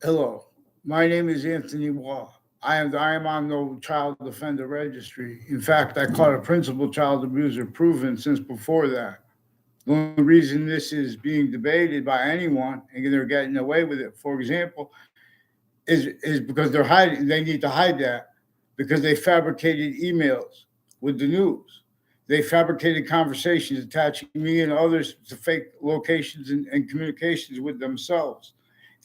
Hello, my name is Anthony Wall. I am on no child defender registry. In fact, I caught a principal child abuser proven since before that. The only reason this is being debated by anyone and they're getting away with it, for example, is because they're hiding. They need to hide that because they fabricated emails with the news. They fabricated conversations attaching me and others to fake locations and communications with themselves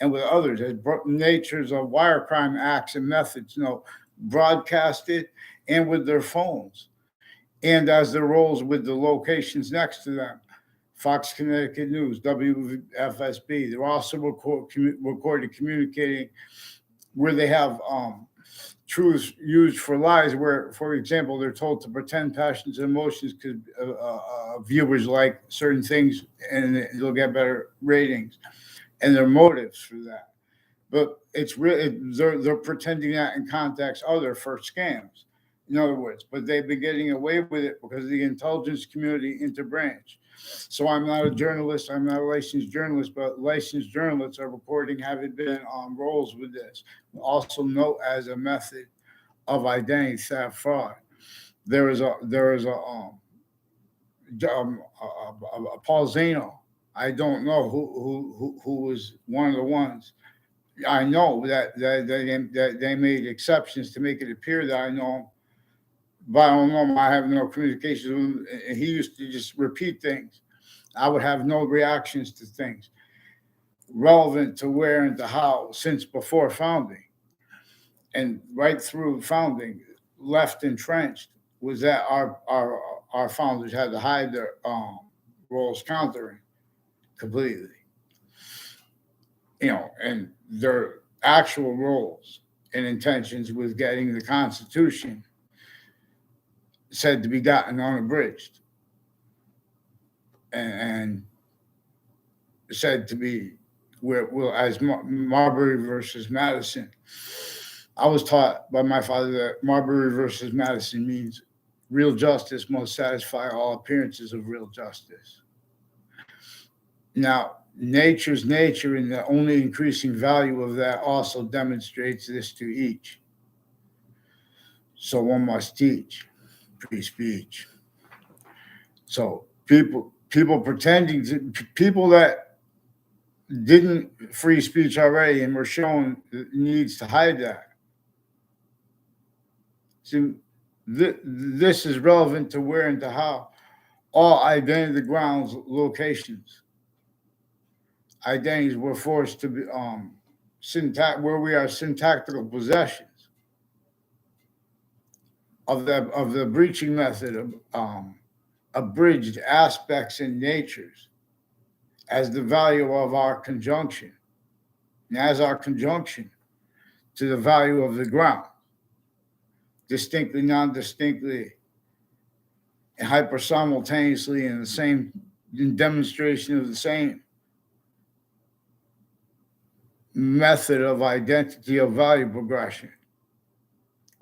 and with others as natures of wire crime acts and methods, broadcasted and with their phones and as their roles with the locations next to them. Fox Connecticut News, WFSB. They're also recorded communicating where they have truths used for lies, where, for example, they're told to pretend passions and emotions because viewers like certain things and they'll get better ratings and their motives for that. But it's really they're pretending that in context other for scams, in other words. But they've been getting away with it because of the intelligence community interbranch. So I'm not a journalist. I'm not a licensed journalist, but licensed journalists are reporting having been on roles with this. Also note as a method of identity theft fraud. There is a Paul Zano. I don't know who was one of the ones. I know that they made exceptions to make it appear that I know him, but I don't know him. I have no communications with him. And he used to just repeat things. I would have no reactions to things relevant to where and to how since before founding and right through founding, left entrenched was that our founders had to hide their roles countering completely, and their actual roles and intentions with getting the Constitution said to be gotten unabridged and said to be where well as Marbury versus Madison. I was taught by my father that Marbury versus Madison means real justice must satisfy all appearances of real justice. Now, nature's nature and the only increasing value of that also demonstrates this to each. So one must teach free speech. So people pretending to people that didn't free speech already and were shown needs to hide that. See, this is relevant to where and to how all identity grounds locations identities were forced to be where we are syntactical possessions of the breaching method of abridged aspects and natures as the value of our conjunction and as our conjunction to the value of the ground, distinctly, non-distinctly, and hyper simultaneously in the same in demonstration of the same method of identity of value progression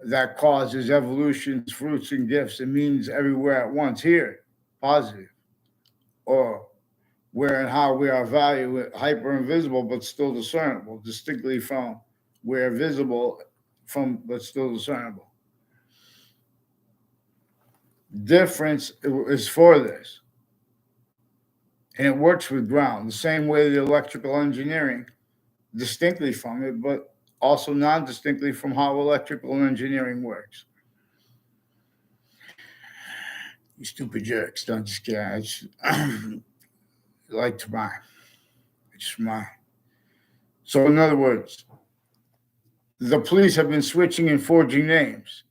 that causes evolution's fruits and gifts and means everywhere at once here, positive, or where and how we are valued hyper invisible but still discernible, distinctly from where visible from but still discernible. Difference is for this. And it works with ground, the same way the electrical engineering distinctly from it, but also non-distinctly from how electrical engineering works. You stupid jerks, don't just care. It's like to mine. It's mine. So in other words, the police have been switching and forging names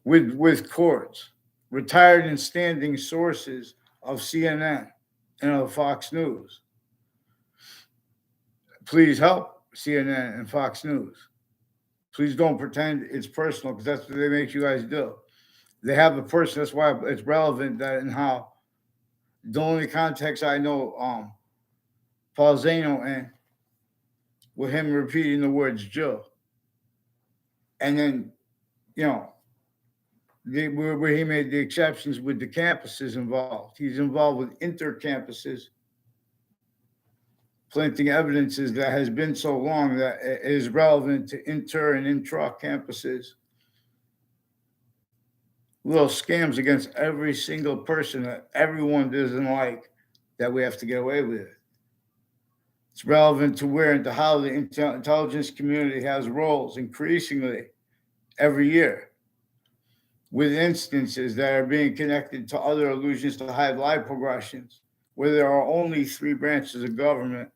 with courts, retired and standing sources of CNN and of Fox News. Please help CNN and Fox News. Please don't pretend it's personal because that's what they make you guys do. They have the person. That's why it's relevant that and how the only context I know Paul Zano and with him repeating the words Joe, and then you know where he made the exceptions with the campuses involved. He's involved with inter campuses planting evidences that has been so long that it is relevant to inter and intra campuses. Little scams against every single person that everyone doesn't like that we have to get away with. It's relevant to where and to how the intelligence community has roles increasingly every year, with instances that are being connected to other allusions to high life progressions, where there are only three branches of government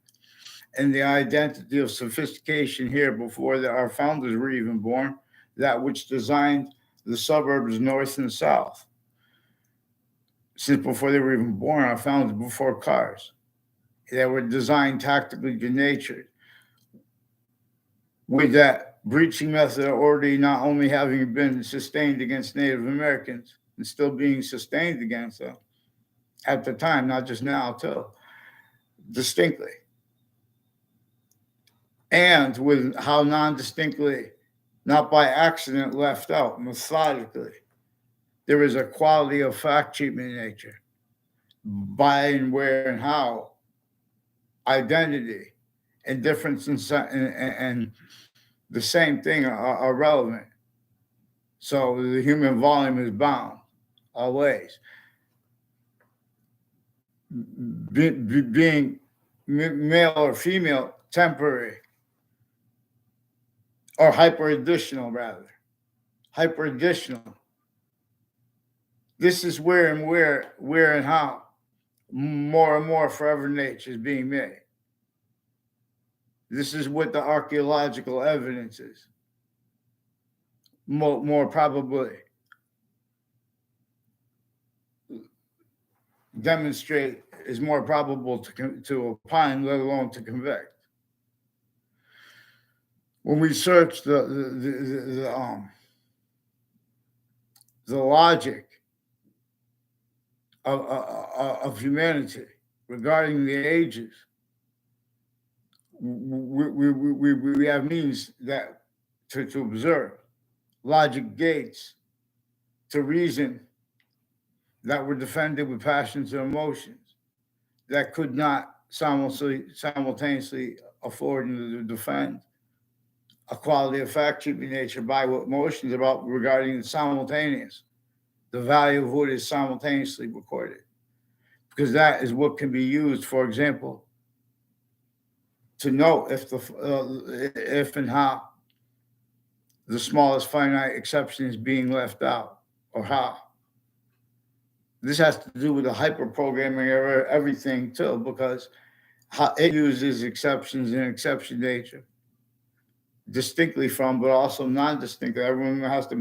and the identity of sophistication here before our founders were even born, that which designed the suburbs north and south. Since before they were even born, our founders before cars, that were designed tactically good natured, with that breaching method already not only having been sustained against Native Americans and still being sustained against them at the time, not just now, too, distinctly. And with how non-distinctly, not by accident, left out methodically, there is a quality of fact treatment in nature, by and where and how, identity, and difference and the same thing are relevant. So the human volume is bound always. Being male or female, temporary, or hyper additional, rather. Hyper additional. This is where and how more and more forever nature is being made. This is what the archaeological evidence is. More probably demonstrate is more probable to opine, let alone to convict. When we search the logic of humanity regarding the ages, we have means that to observe, logic gates to reason that were defended with passions and emotions that could not simultaneously afford to defend a quality of fact treatment nature by what emotions about regarding the simultaneous, the value of what is simultaneously recorded, because that is what can be used, for example, to know if and how the smallest finite exception is being left out, or how. This has to do with the hyper-programming of everything, too, because how it uses exceptions and exception nature distinctly from, but also non-distinctly. Everyone has to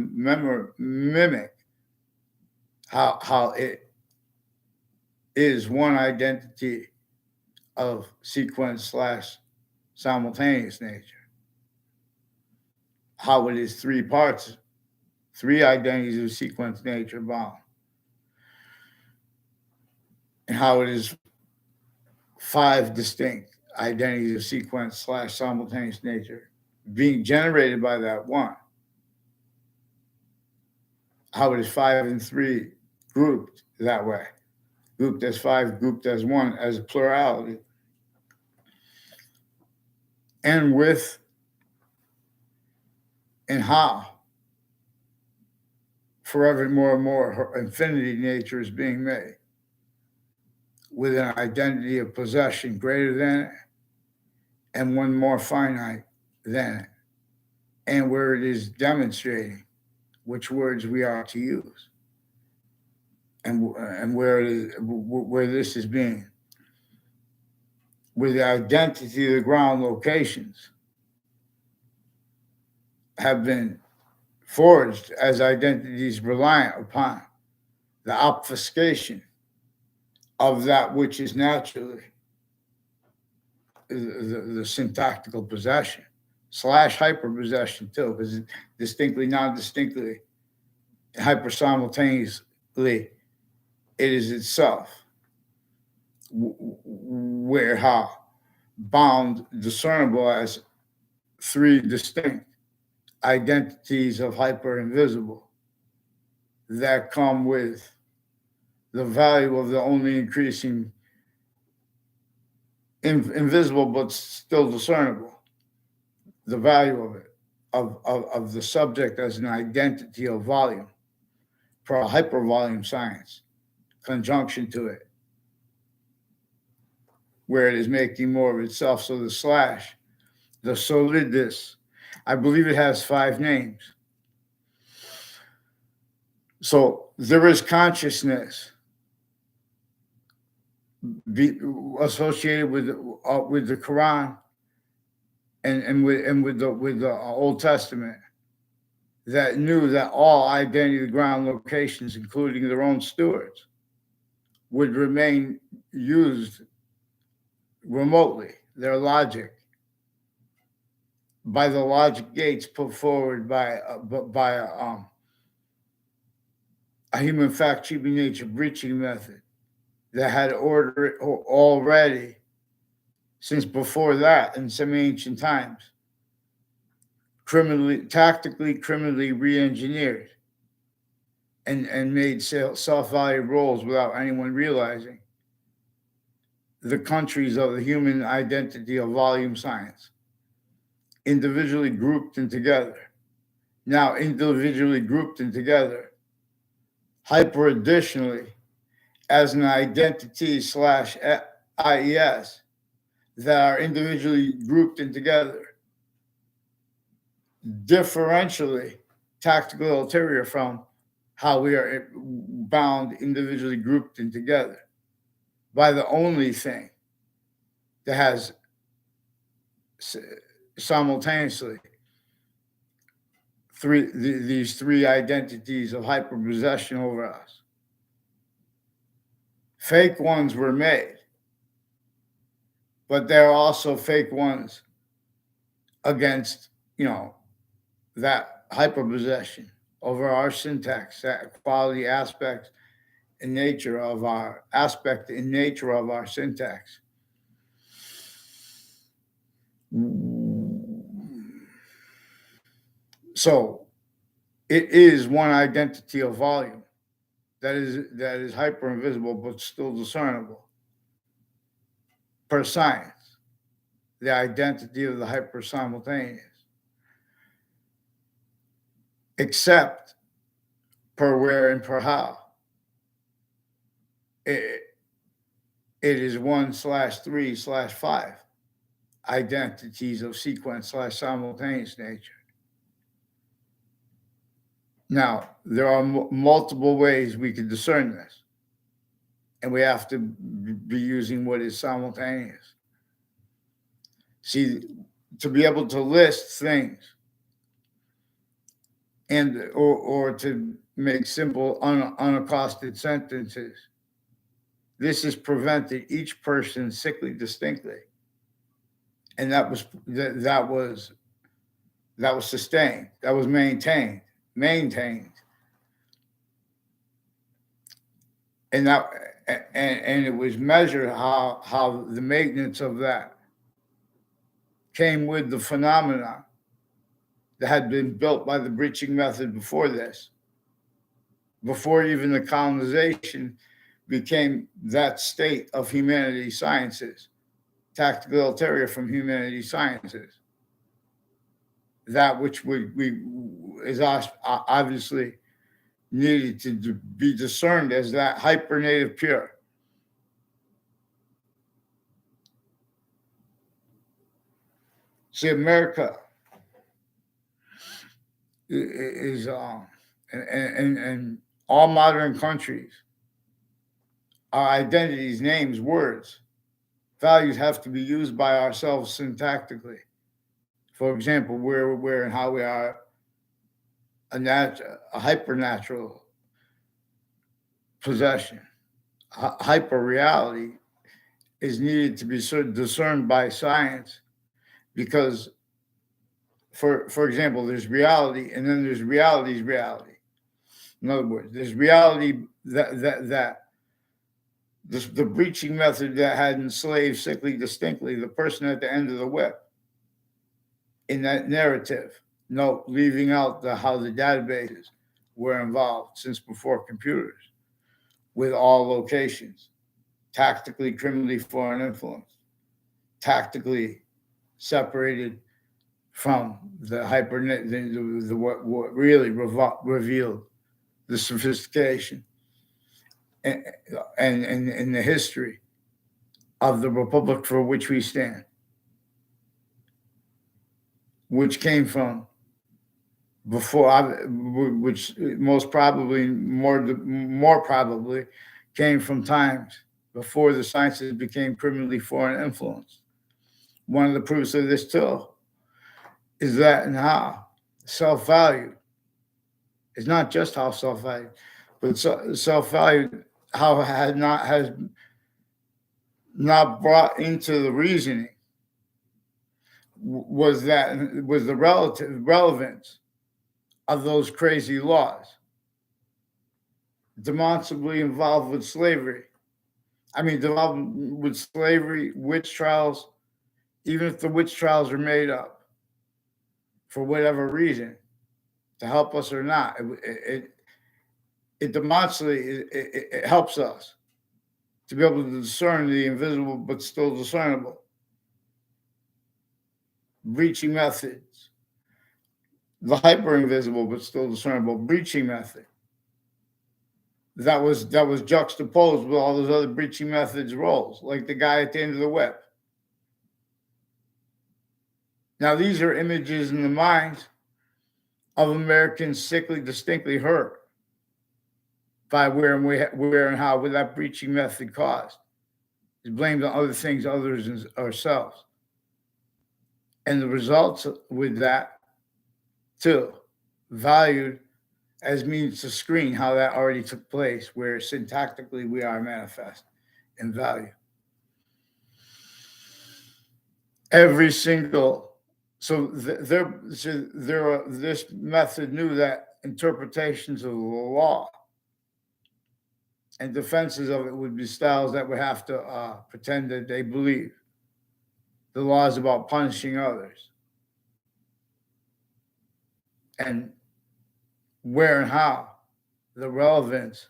mimic how it is one identity of sequence / simultaneous nature. How it is three parts, three identities of sequence nature bound. And how it is five distinct identities of sequence / simultaneous nature being generated by that one. How it is 5 and 3 grouped that way, grouped as 5, grouped as 1, as a plurality. And with and how forever more and more her infinity nature is being made with an identity of possession greater than it and one more finite than it, and where it is demonstrating which words we are to use, and where this is being, with the identity of the ground locations have been forged as identities reliant upon the obfuscation of that which is naturally the syntactical possession / hyperpossession too, because distinctly, non-distinctly, hyper simultaneously, it is itself where how bound discernible as three distinct identities of hyper invisible that come with the value of the only increasing invisible but still discernible. The value of it, of the subject as an identity of volume for a hypervolume science, conjunction to it, where it is making more of itself. So the slash, the solidus, I believe it has 5 names. So there is consciousness associated with the Quran and with the Old Testament that knew that all identity ground locations, including their own stewards, would remain used remotely. Their logic, by the logic gates put forward by a human fact cheating nature breaching method that had ordered already since before that in some ancient times, criminally re-engineered and made self-valued roles without anyone realizing the countries of the human identity of volume science, individually grouped and together. Now individually grouped and together, hyper additionally, as an identity slash IES that are individually grouped and together, differentially, tactical ulterior from how we are bound individually grouped and together by the only thing that has simultaneously these 3 identities of hyperpossession over us. Fake ones were made, but there are also fake ones against, that hyperpossession over our syntax, that quality aspect in nature of our syntax. So it is one identity of volume that is hyper invisible but still discernible per science, the identity of the hyper simultaneous, except per where and per how. It is 1/3/5 identities of sequence / simultaneous nature. Now, there are multiple ways we can discern this, and we have to be using what is simultaneous. See, to be able to list things and or to make simple unaccosted sentences, this has prevented each person sickly distinctly, and that was sustained, that was maintained, and that and it was measured how the maintenance of that came with the phenomena that had been built by the breaching method before this, before even the colonization became that state of humanities sciences, tactical ulterior from humanities sciences, that which is obviously needed to be discerned as that hypernative pure. See, America is and all modern countries, our identities, names, words, values have to be used by ourselves syntactically. For example, where and how we are a hypernatural possession, hyper reality is needed to be discerned by science, because for example, there's reality and then there's reality's reality. In other words, there's reality that the breaching method that had enslaved sickly distinctly the person at the end of the whip in that narrative. No, leaving out how the databases were involved since before computers, with all locations, tactically, criminally foreign influence. tactically separated from the what really revealed the sophistication and, and the history of the republic for which we stand, which came from which most probably more probably came from times before the sciences became criminally foreign influence. One of the proofs of this too is that and how self-value is not just how self-value, but self-value how has not brought into the reasoning was the relative relevance of those crazy laws demonstrably involved with slavery. I mean, involved with slavery, witch trials, even if the witch trials are made up for whatever reason to help us or not, it demonstrably it helps us to be able to discern the invisible but still discernible. Breaching methods, the hyper invisible but still discernible breaching method that was juxtaposed with all those other breaching methods roles, like the guy at the end of the whip. Now, these are images in the minds of Americans sickly, distinctly hurt by where and how with that breaching method caused. Is blamed on other things, others, and ourselves. And the results with that, too, valued as means to screen how that already took place, where syntactically we are manifest in value. Every single, this method knew that interpretations of the law and defenses of it would be styles that would have to pretend that they believe the law is about punishing others. And where and how the relevance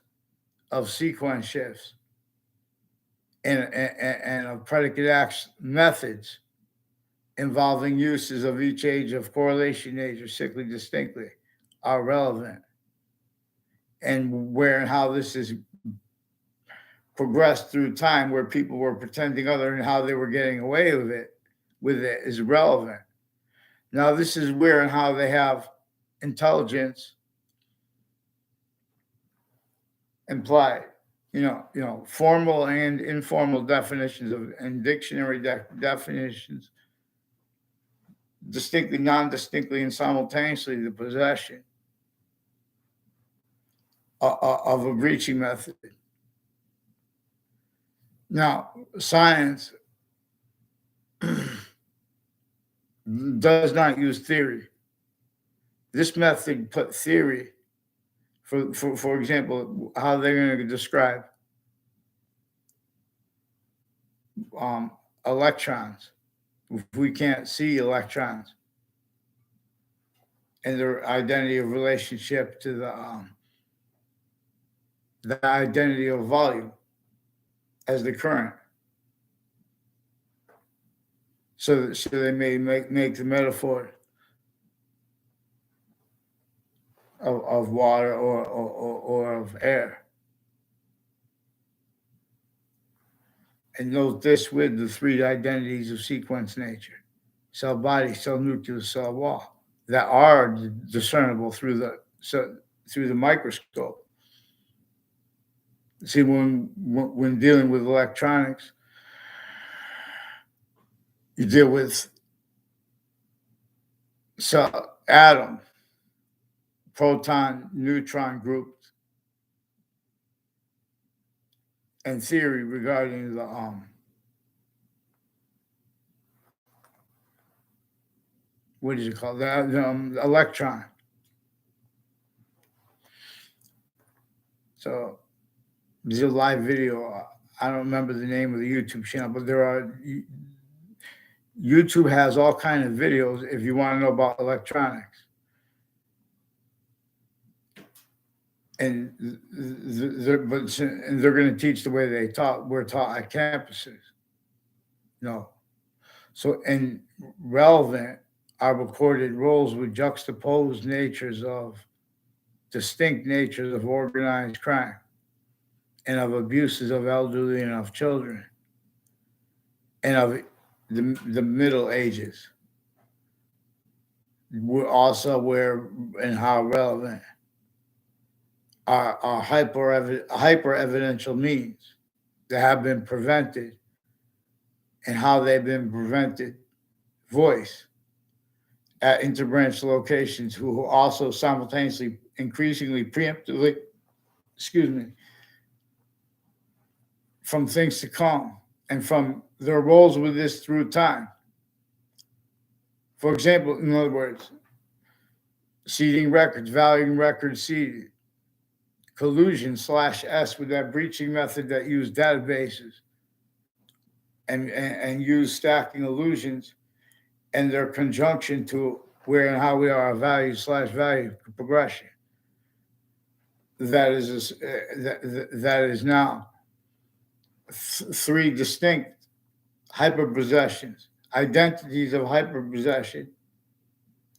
of sequence shifts and of predicate acts methods involving uses of each age of correlation age or sickly distinctly are relevant. And where and how this is progressed through time, where people were pretending other and how they were getting away with it is relevant. Now, this is where and how they have intelligence implied, formal and informal definitions and dictionary definitions, distinctly, non-distinctly, and simultaneously the possession of a breaching method. Now, science does not use theory. This method put theory, for example, how they're going to describe electrons. If we can't see electrons and their identity of relationship to the identity of volume as the current. So they may make the metaphor of water or of air. And note this with the three identities of sequence nature: cell body, cell nucleus, cell wall, that are discernible through the microscope. See, when dealing with electronics, you deal with atom, proton, neutron groups, and theory regarding the what is it called? The electron. So there's a live video. I don't remember the name of the YouTube channel, but YouTube has all kinds of videos if you want to know about electronics. And they're going to teach the way we're taught at campuses. No, So, and relevant are recorded roles with juxtaposed natures of distinct natures of organized crime and of abuses of elderly and of children and of the Middle Ages. We're also aware and how relevant are hyper evidential means that have been prevented and how they've been prevented voice at interbranch locations who also simultaneously increasingly preemptively, excuse me, from things to come and from their roles with this through time. For example, in other words, seeding records, valuing records seeded, collusion slash S with that breaching method that used databases and use stacking illusions and their conjunction to where and how we are a value slash value progression. That is now three distinct hyperpossessions, identities of hyperpossession,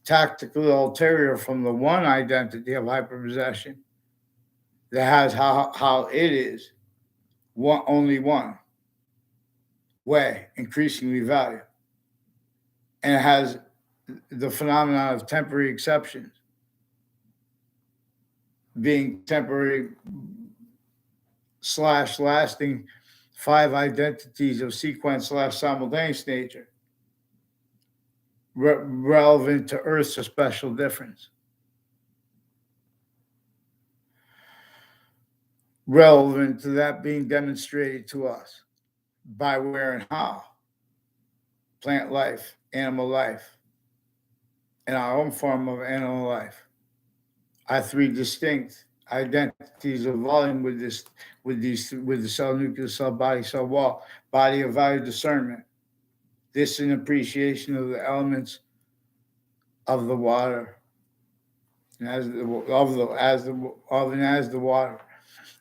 tactically ulterior from the one identity of hyperpossession that has how it is only one way, increasingly valued. And it has the phenomenon of temporary exceptions being temporary slash lasting five identities of sequence slash simultaneous nature relevant to Earth's special difference. Relevant to that being demonstrated to us by where and how plant life, animal life, and our own form of animal life are three distinct identities of volume with the cell nucleus, cell body, cell wall, body of value discernment. This in appreciation of the elements of the water, and as the water,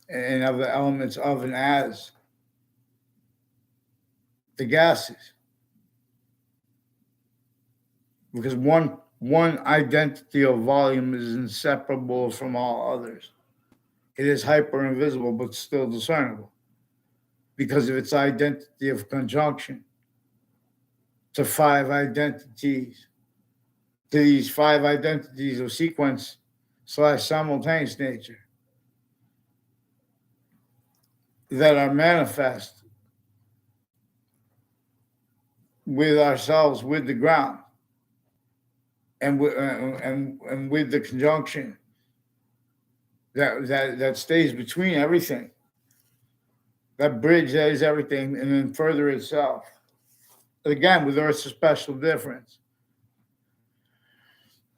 and of the elements of and as the gases. Because one identity of volume is inseparable from all others. It is hyper invisible, but still discernible because of its identity of conjunction to five identities, to these five identities of sequence slash simultaneous nature that are manifest with ourselves, with the ground, and with the conjunction that stays between everything, that bridge that is everything, and then further itself. Again, with Earth's special difference,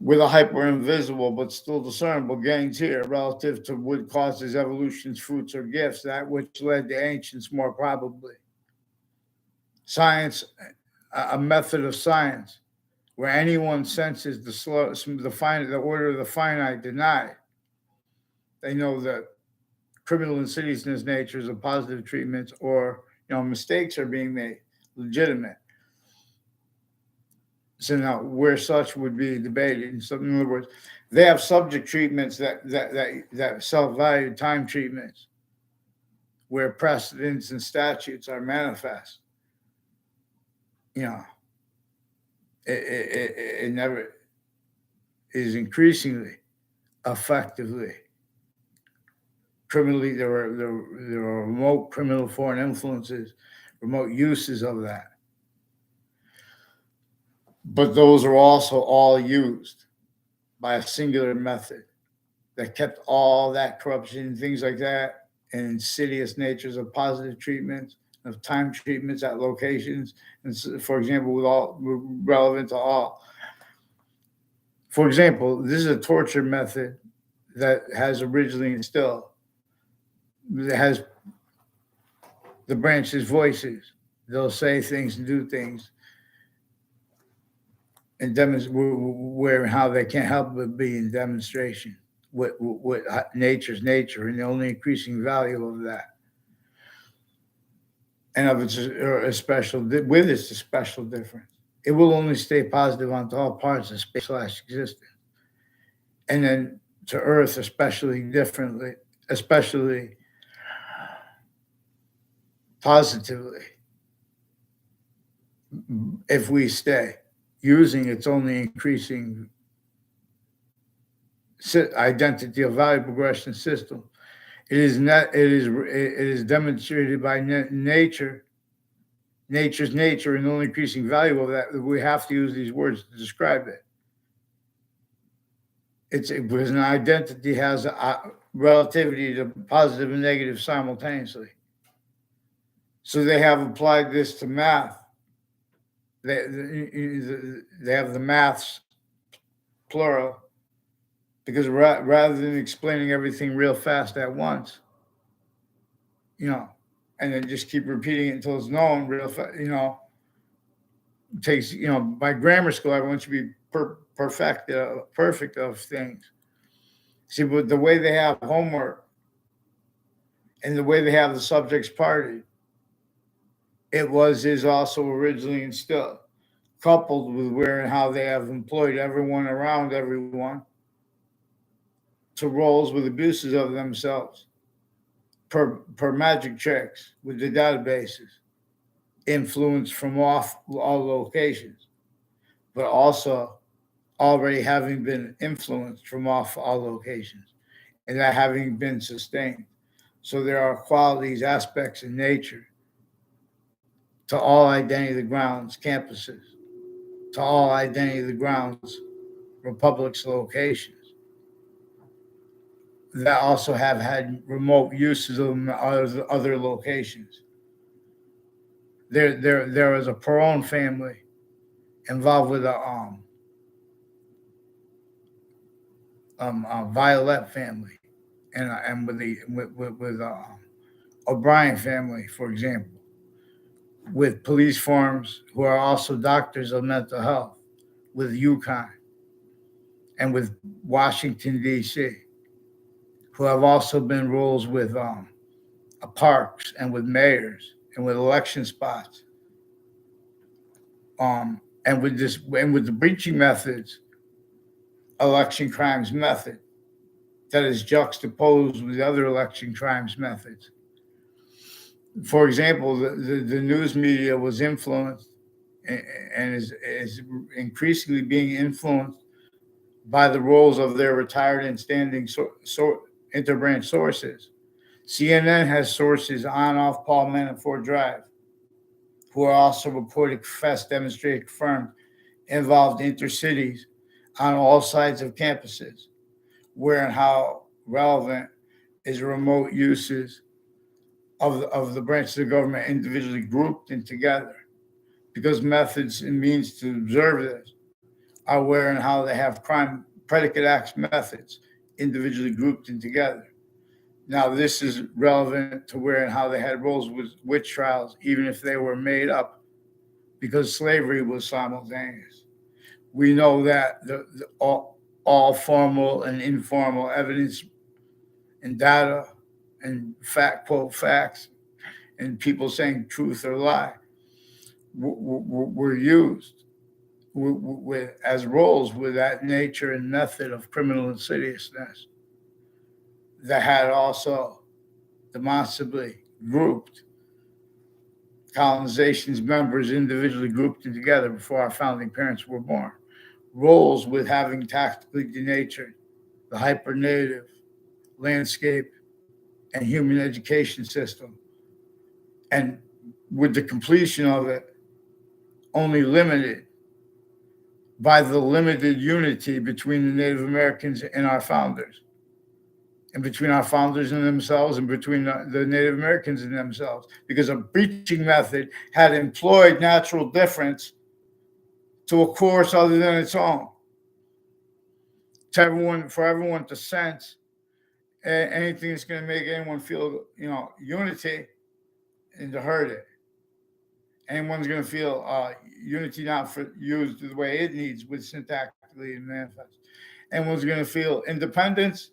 with a hyper invisible but still discernible gains here relative to what causes evolution's fruits or gifts, that which led the ancients more probably. Science, a method of science, where anyone senses the order of the finite denied. They know that criminal insidiousness natures of positive treatments or mistakes are being made legitimate. So now where such would be debated. In other words, they have subject treatments that self-valued time treatments where precedents and statutes are manifest. It never is increasingly effectively criminally. There are remote criminal foreign influences, remote uses of that. But those are also all used by a singular method that kept all that corruption, things like that, and insidious natures of positive treatments, of time treatments at locations, and for example, relevant to all. For example, this is a torture method that has originally instilled, that has the branches' voices. They'll say things and do things and demonstrate where and how they can't help but be in demonstration. What nature's nature and the only increasing value of that. and of its a special with its special difference. It will only stay positive onto all parts of space slash existence, and then to Earth especially differently, especially positively. If we stay using its only increasing identity of value progression system, it is not. It is demonstrated by nature's nature, and the only increasing value of that. We have to use these words to describe it. It's because an identity has a relativity to positive and negative simultaneously. So they have applied this to math. They have the maths plural because rather than explaining everything real fast at once, you know, and then just keep repeating it until it's known real fast, it takes, by grammar school, everyone should be perfect of things. See, but the way they have homework and the way they have the subjects party, is also originally instilled, coupled with where and how they have employed everyone around everyone to roles with abuses of themselves per magic tricks with the databases, influence from off all locations, but also already having been influenced from off all locations and that having been sustained. So there are qualities, aspects in nature to all identity of the grounds campuses, to all identity of the grounds republics locations that also have had remote uses of other locations. There was a Perron family involved with a Violet family, and with the with O'Brien family, for example, with police forms who are also doctors of mental health, with Yukon, and with Washington D.C., who have also been roles with parks and with mayors and with election spots, and with the breaching methods, election crimes method that is juxtaposed with other election crimes methods. For example, the news media was influenced and is increasingly being influenced by the roles of their retired and standing interbranch sources. CNN has sources on off Paul Manafort Drive, who are also reported, confessed, demonstrated, confirmed, involved intercities on all sides of campuses, where and how relevant is remote uses of the branches of government individually grouped and together, because methods and means to observe this are where and how they have crime predicate acts methods individually grouped and together. Now, this is relevant to where and how they had roles with witch trials, even if they were made up, because slavery was simultaneous. We know that all formal and informal evidence and data and quote facts and people saying truth or lie were used with as roles with that nature and method of criminal insidiousness that had also demonstrably grouped colonization's members individually grouped together before our founding parents were born. Roles with having tactically denatured the hyper-native landscape and human education system, and with the completion of it only limited by the limited unity between the Native Americans and our founders, and between our founders and themselves, and between the Native Americans and themselves, because a breaching method had employed natural difference to a course other than its own, for everyone to sense anything that's going to make anyone feel, unity, and to hurt it. Anyone's going to feel unity not used the way it needs with syntactically and manifest. Anyone's going to feel independence,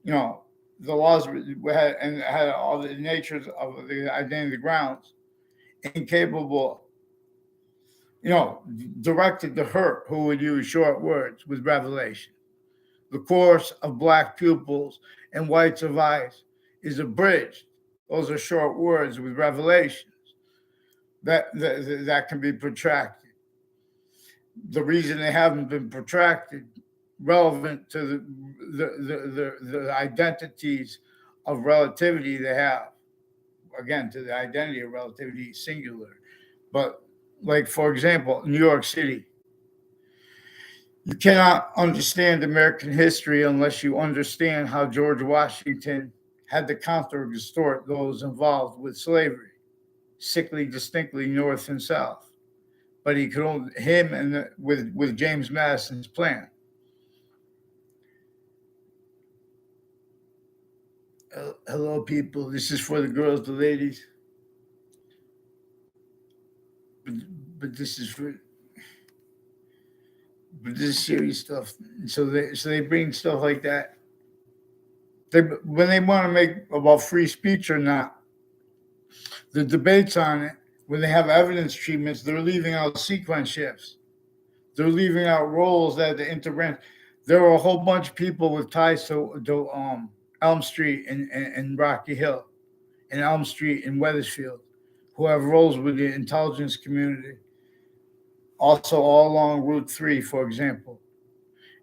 the laws had all the natures of the identity of the grounds, incapable, directed to her who would use short words with revelation. The course of black pupils and whites of eyes is abridged. Those are short words with revelations that can be protracted. The reason they haven't been protracted, relevant to the identities of relativity they have, again, to the identity of relativity singular. But like, for example, New York City, you cannot understand American history unless you understand how George Washington had to counter distort those involved with slavery, sickly distinctly North and South. But he could only him and with James Madison's plan. Hello, people. This is for the girls, the ladies. But this is for. But this is serious stuff. So they bring stuff like that. When they want to make about free speech or not, the debates on it, when they have evidence treatments, they're leaving out sequence shifts. They're leaving out roles that the interbranch. There were a whole bunch of people with ties to Elm Street and Rocky Hill, and Elm Street and Wethersfield, who have roles with the intelligence community. Also, all along Route 3, for example,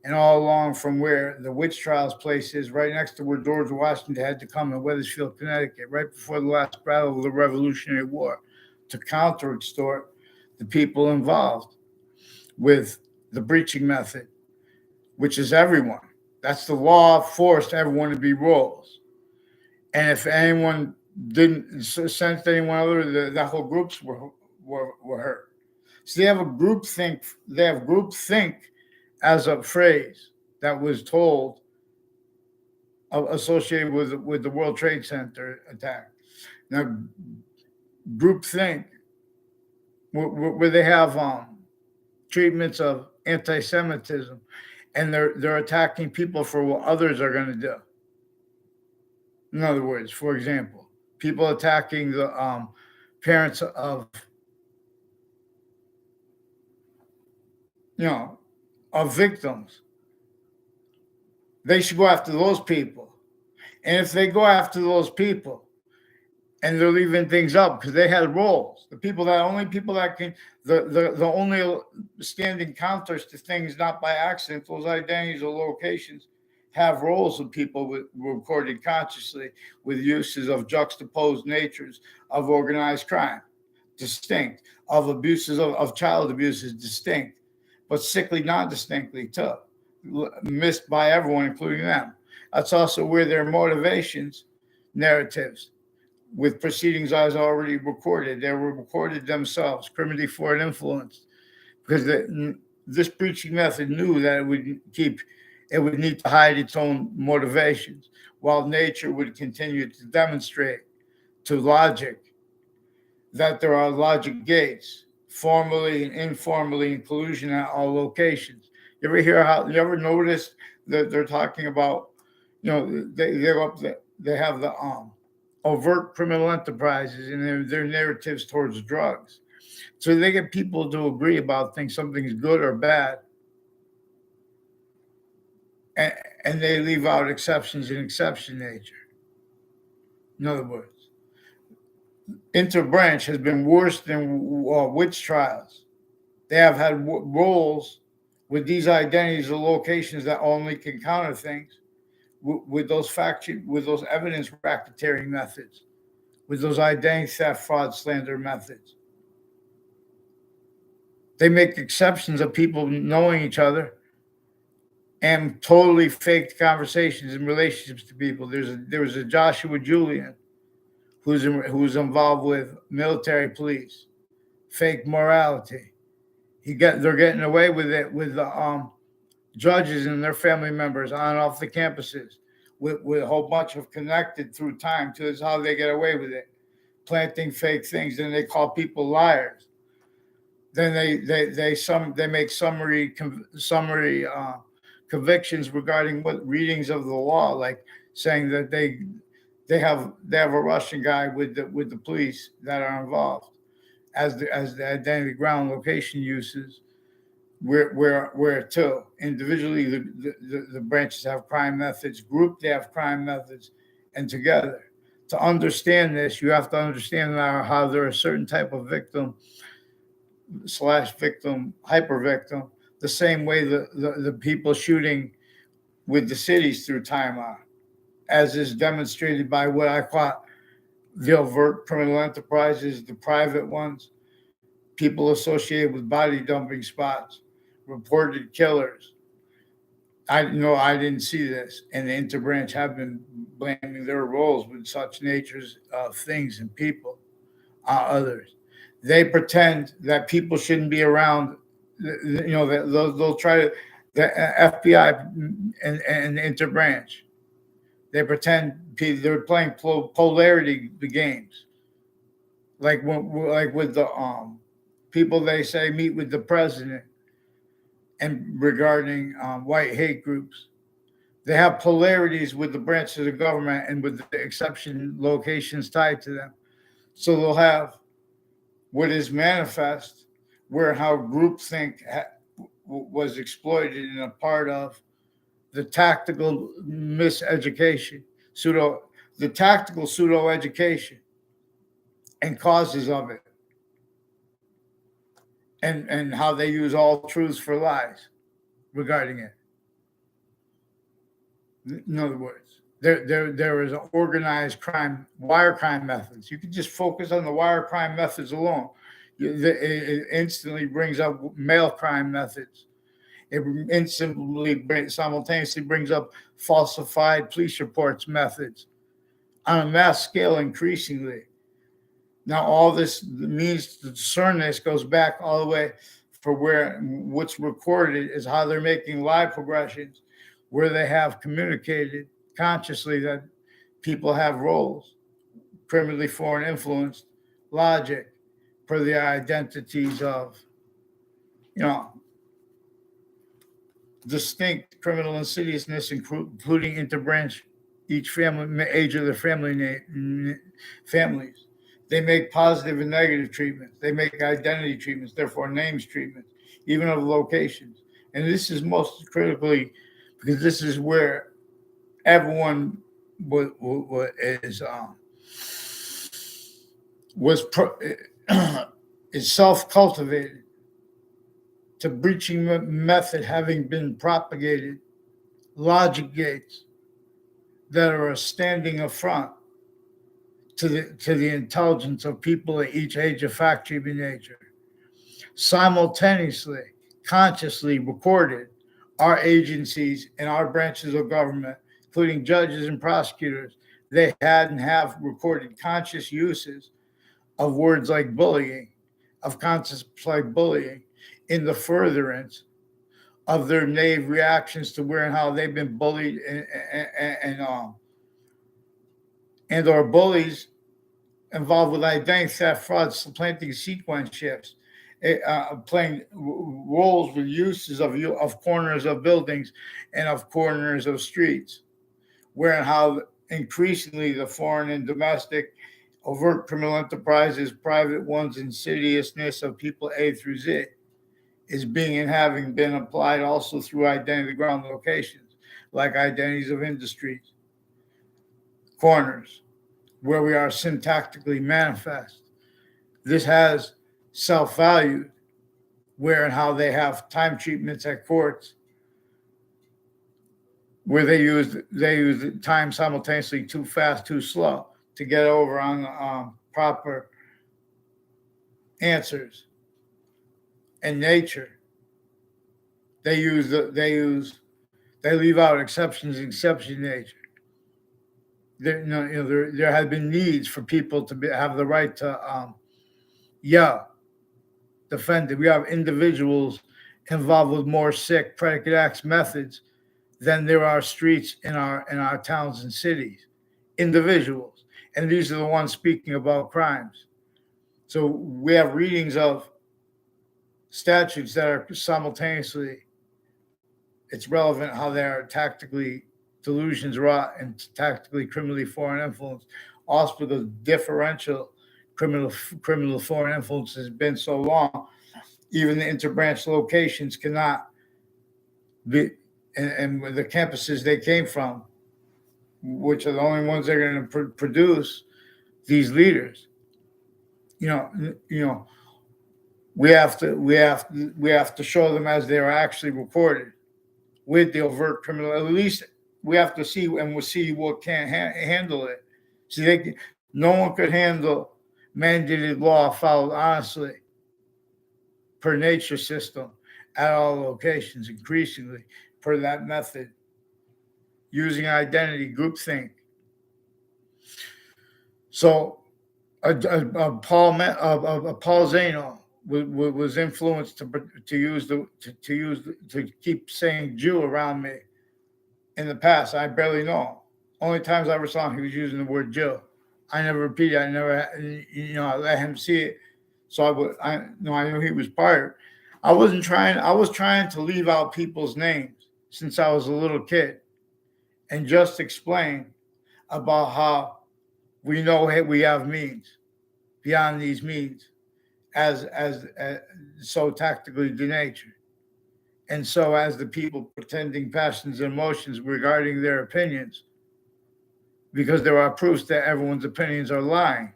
and all along from where the witch trials place is, right next to where George Washington had to come in Wethersfield, Connecticut, right before the last battle of the Revolutionary War, to counter extort the people involved with the breaching method, which is everyone. That's the law, forced everyone to be roles. And if anyone didn't sense anyone other, the whole groups were hurt. So they have groupthink as a phrase that was told, associated with the World Trade Center attack. Now, groupthink, where they have treatments of anti-Semitism, and they're attacking people for what others are going to do. In other words, for example, people attacking the parents of victims. They should go after those people. And if they go after those people and they're leaving things up because they had roles, the only standing counters to things not by accident, those identities or locations, have roles of people recorded consciously with uses of juxtaposed natures of organized crime, distinct, of abuses of child abuse is distinct, but sickly non-distinctly too, missed by everyone, including them. That's also where their motivations, narratives, with proceedings I was already recorded, they were recorded themselves, criminally for an influence, because this preaching method knew that it would need to hide its own motivations, while nature would continue to demonstrate to logic that there are logic gates, formally and informally, in collusion at all locations. You ever notice that they're talking about, they have the overt criminal enterprises and their narratives towards drugs. So they get people to agree about things, something's good or bad, and they leave out exceptions in exception nature. In other words, interbranch has been worse than witch trials. They have had roles with these identities or locations that only can counter things with those evidence racketeering methods, with those identity theft, fraud, slander methods. They make exceptions of people knowing each other and totally faked conversations and relationships to people. There was a Joshua Julian who's involved with military police, fake morality. They're getting away with it with the judges and their family members on and off the campuses with a whole bunch of connected through time to is how they get away with it, planting fake things. Then they call people liars. Then they make summary convictions regarding what readings of the law, like saying that they have a Russian guy with the police that are involved, as the identity ground location uses, where too individually the branches have crime methods, grouped they have crime methods, and together. To understand this, you have to understand now how there are certain type of victim slash victim hyper victim, the same way the people shooting with the cities through timeout, as is demonstrated by what I call the overt criminal enterprises, the private ones, people associated with body dumping spots, reported killers. I know I didn't see this, and the interbranch have been blaming their roles with such natures of things and people on others. They pretend that people shouldn't be around. That they'll try to the FBI and the interbranch. They pretend they're playing polarity the games, like with the people they say meet with the president and regarding white hate groups. They have polarities with the branches of government and with the exception locations tied to them. So they'll have what is manifest, where how groupthink was exploited in a part of the tactical miseducation, the tactical pseudo education and causes of it, and how they use all truths for lies regarding it. In other words, there is an organized crime, wire crime methods. You can just focus on the wire crime methods alone. It instantly brings up mail crime methods. It simultaneously brings up falsified police reports methods on a mass scale increasingly. Now, all this means to discern this goes back all the way for where what's recorded is how they're making live progressions, where they have communicated consciously that people have roles, criminally foreign influenced logic for the identities of, distinct criminal insidiousness, including interbranch, each family, age of their families. They make positive and negative treatments. They make identity treatments, therefore names treatments, even of locations. And this is most critically because this is where everyone is self-cultivated to breaching method having been propagated, logic gates that are a standing affront to the intelligence of people at each age of fact-driven nature. Simultaneously, consciously recorded, our agencies and our branches of government, including judges and prosecutors, they had and have recorded conscious uses of words like bullying, of concepts like bullying, in the furtherance of their naive reactions to where and how they've been bullied and or bullies involved with identity theft, fraud, supplanting sequence shifts, playing roles with uses of corners of buildings and of corners of streets, where and how increasingly the foreign and domestic overt criminal enterprises, private ones, insidiousness of people A through Z is being and having been applied also through identity ground locations, like identities of industries, corners, where we are syntactically manifest. This has self-value, where and how they have time treatments at courts, where they use time simultaneously too fast, too slow to get over on proper answers. And nature, they leave out exception nature. There have been needs for people to have the right to defend it. We have individuals involved with more sick predicate acts methods than there are streets in our towns and cities. Individuals, and these are the ones speaking about crimes. So we have readings of statutes that are simultaneously, it's relevant how they are tactically delusions wrought and tactically criminally foreign influence, also the differential criminal foreign influence has been so long, even the interbranch locations cannot be, and the campuses they came from, which are the only ones that are going to produce these leaders. You know, we have to show them as they are actually reported with the overt criminal. At least we have to see, and we'll see what can't handle it. See, no one could handle mandated law followed honestly per nature system at all locations, increasingly per that method, using identity groupthink. So Paul Zano was influenced to keep saying Jew around me in the past. I barely know him. Only times I ever saw him, he was using the word Jew. I never repeated. I let him see it. So I knew he was fired. I was trying to leave out people's names since I was a little kid, and just explain about how we know we have means beyond these means, as so tactically denatured, and so as the people pretending passions and emotions regarding their opinions, because there are proofs that everyone's opinions are lying,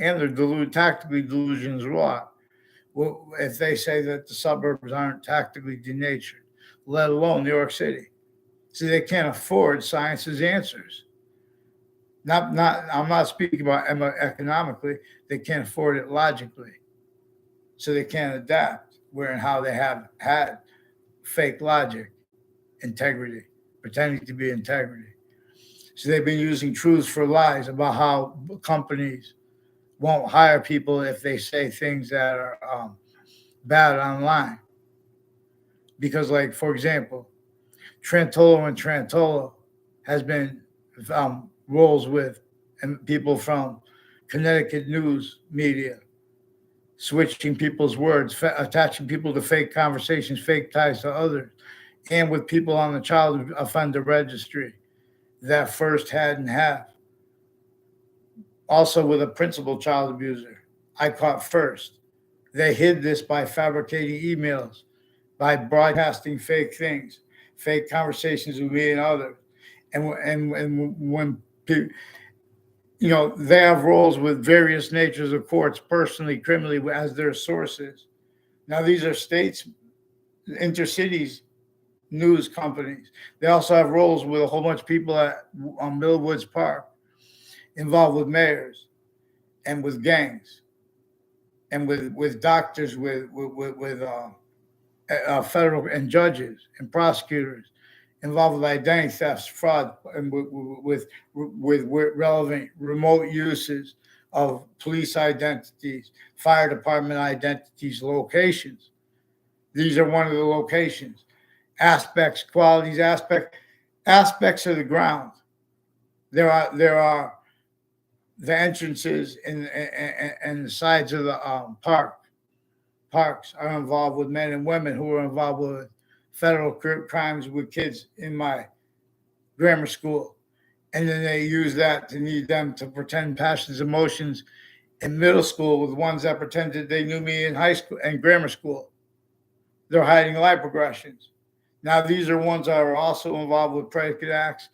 and they're tactically delusions wrought. Well, if they say that the suburbs aren't tactically denatured, let alone New York City, see, they can't afford science's answers. I'm not speaking about economically. They can't afford it logically, so they can't adapt. Where and how they have had fake logic, integrity, pretending to be integrity. So they've been using truths for lies about how companies won't hire people if they say things that are bad online. Because, like, for example, Trantolo has been roles with and people from Connecticut news media, switching people's words, attaching people to fake conversations, fake ties to others, and with people on the child offender registry that first had and have. Also with a principal child abuser I caught first. They hid this by fabricating emails, by broadcasting fake things, fake conversations with me and others. And when they have roles with various natures of courts, personally, criminally, as their sources. Now, these are states, intercities, news companies. They also have roles with a whole bunch of people on Millwoods Park, involved with mayors and with gangs, and with doctors, with federal and judges and prosecutors, involved with identity thefts, fraud, and with relevant remote uses of police identities, fire department identities, locations. These are one of the locations, aspects, qualities, aspects of the ground. There are the entrances and the sides of the parks are involved with men and women who are involved with federal crimes with kids in my grammar school. And then they use that to need them to pretend passions, emotions in middle school with ones that pretended they knew me in high school and grammar school. They're hiding life progressions. Now, these are ones that are also involved with predicate acts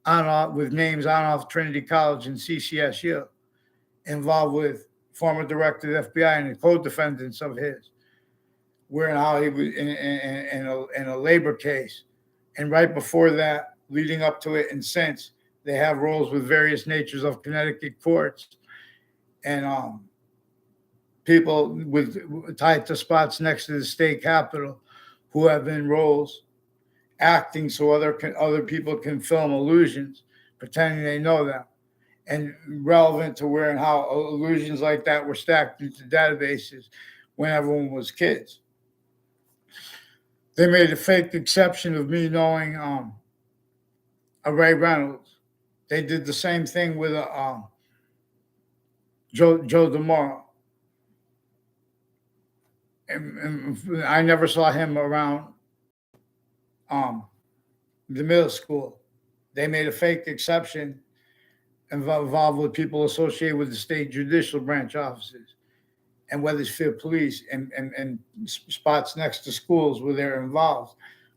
with names on off Trinity College and CCSU, involved with former director of the FBI and the co-defendants of his, where and how he was in a labor case. And right before that, leading up to it and since, they have roles with various natures of Connecticut courts and people tied to spots next to the state capitol who have been roles acting so other people can film illusions, pretending they know them, and relevant to where and how illusions like that were stacked into databases when everyone was kids. They made a fake exception of me knowing a Ray Reynolds. They did the same thing with Joe DeMoro. And I never saw him around the middle school. They made a fake exception involved with people associated with the state judicial branch offices and Wethersfield police and spots next to schools where they're involved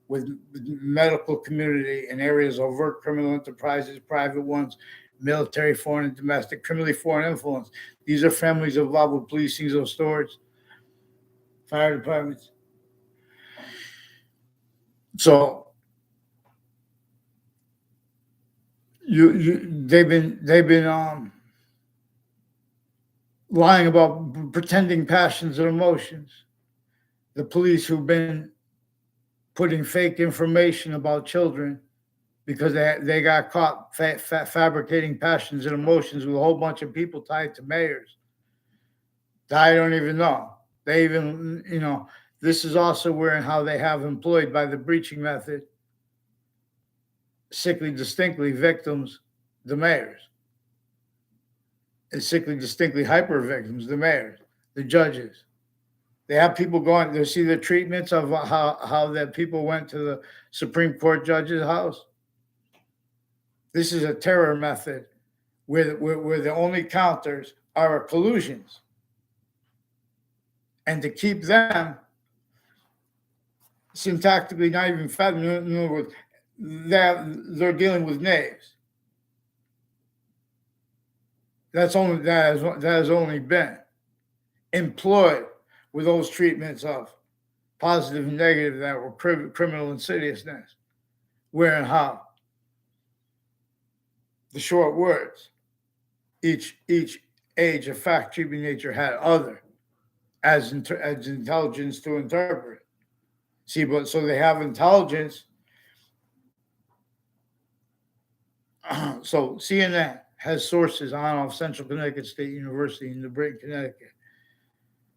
with medical community and areas of overt criminal enterprises, private ones, military, foreign and domestic, criminally foreign influence. These are families involved with policing those stores, fire departments. So they've been lying about pretending passions and emotions. The police who've been putting fake information about children because they got caught fabricating passions and emotions with a whole bunch of people tied to mayors. I don't even know. They even, this is also where and how they have employed by the breaching method, sickly distinctly victims, the mayors. And sickly distinctly hyper victims, the mayors, the judges. They have people going, they see the treatments of how that people went to the Supreme Court judge's house. This is a terror method where the only counters are collusions. And to keep them syntactically not even fathom, in other words, they're dealing with knaves. That has only been employed with those treatments of positive and negative that were criminal insidiousness, where and how. The short words, each age of fact treatment nature had other as intelligence to interpret. See, but so they have intelligence. So CNN has sources on off Central Connecticut State University in New Britain, Connecticut.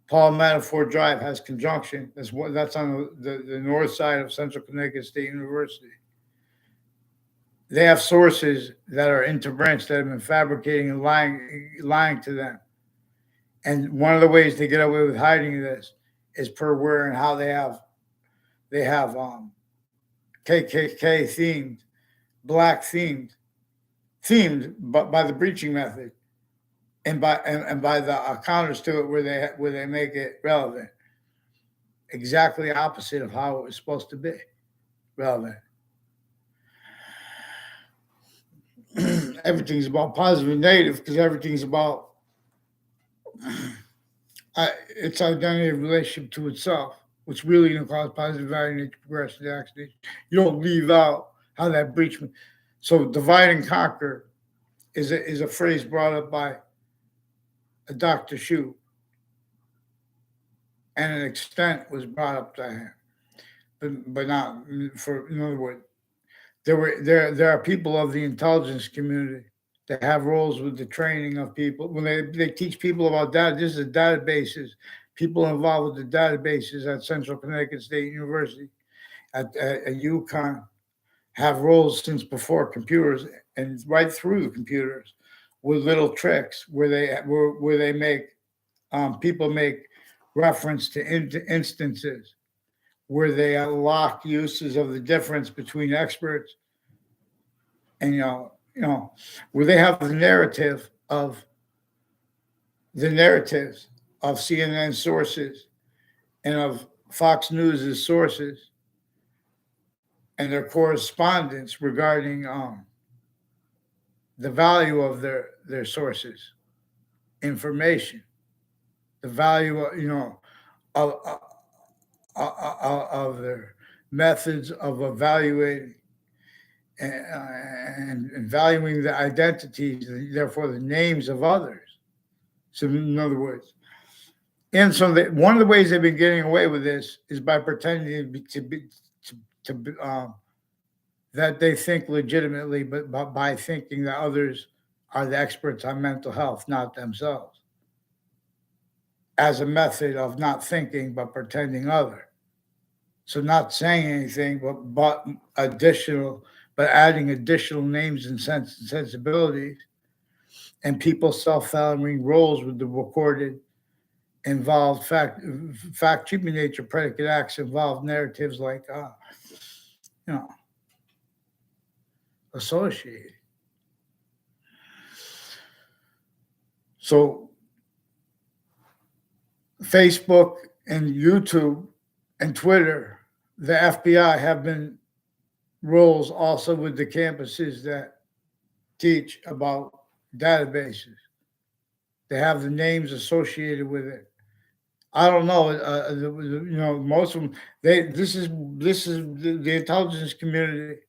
Paul Metaphor Drive has conjunction. That's on the north side of Central Connecticut State University. They have sources that are interbranch that have been fabricating and lying to them. And one of the ways they get away with hiding this is per where and how they have KKK themed, black themed, but by the breaching method, and by the counters to it where they make it relevant. Exactly opposite of how it was supposed to be relevant. Everything's about positive and negative because everything's about its identity in relationship to itself, which really can cause positive value, nature, progression, action. You don't leave out how that breach. So divide and conquer is a phrase brought up by a Dr. Shu, and an extent was brought up to him, but not for. In other words, there are people of the intelligence community that have roles with the training of people. When they teach people about data, this is databases. People involved with the databases at Central Connecticut State University, at UConn, have roles since before computers and right through the computers with little tricks where they make people make reference to instances where they unlock uses of the difference between experts and where they have the narratives of CNN sources and of Fox News' sources and their correspondence regarding the value of their sources, information, the value of their methods of evaluating and valuing the identities, therefore the names of others. So in other words, and so one of the ways they've been getting away with this is by pretending that they think legitimately, but by thinking that others are the experts on mental health, not themselves, as a method of not thinking but pretending other. So not saying anything, but adding additional names and sensibilities, and people self-valuing roles with the recorded involved fact treatment nature predicate acts involved narratives like associated. So Facebook and YouTube and Twitter, the FBI have been roles also with the campuses that teach about databases. They have the names associated with it. I don't know. Most of them. This is the intelligence community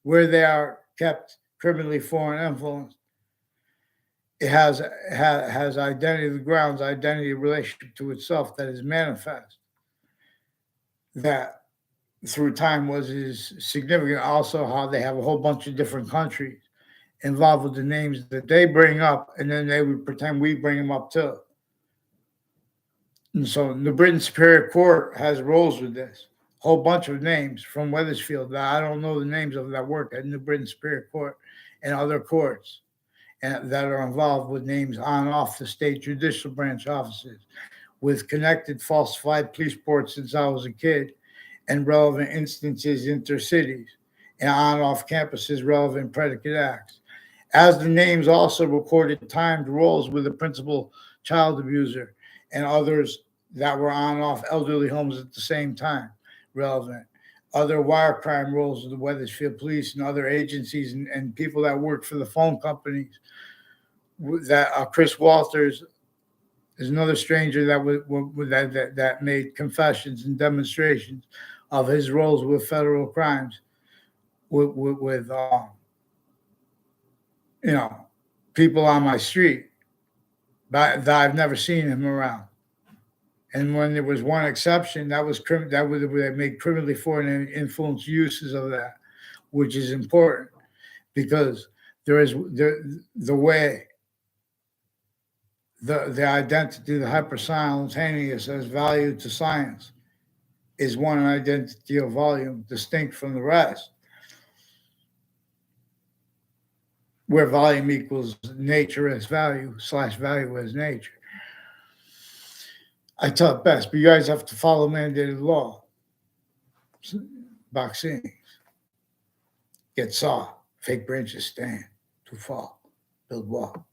where they are kept criminally foreign influence. It has identity of the grounds, identity relationship to itself that is manifest. That through time is significant. Also, how they have a whole bunch of different countries involved with the names that they bring up, and then they would pretend we bring them up too. And so the Britain Superior Court has roles with this. Whole bunch of names from Wethersfield that I don't know the names of that work at New Britain Superior Court and other courts and that are involved with names on and off the state judicial branch offices with connected falsified police reports since I was a kid and relevant instances intercities and on and off campuses relevant predicate acts. As the names also recorded timed roles with the principal child abuser and others that were on and off elderly homes at the same time, relevant. Other wire crime roles of the Wethersfield police and other agencies and people that work for the phone companies. That Chris Walters is another stranger that made confessions and demonstrations of his roles with federal crimes, with people on my street that I've never seen him around. And when there was one exception, that would make criminally foreign influence uses of that, which is important because the way the identity, the hyper-simultaneous as value to science, is one identity of volume distinct from the rest, where volume equals nature as value / value as nature. I tell it best, but you guys have to follow mandated law. Vaccines. Get saw. Fake branches stand to fall. Build wall.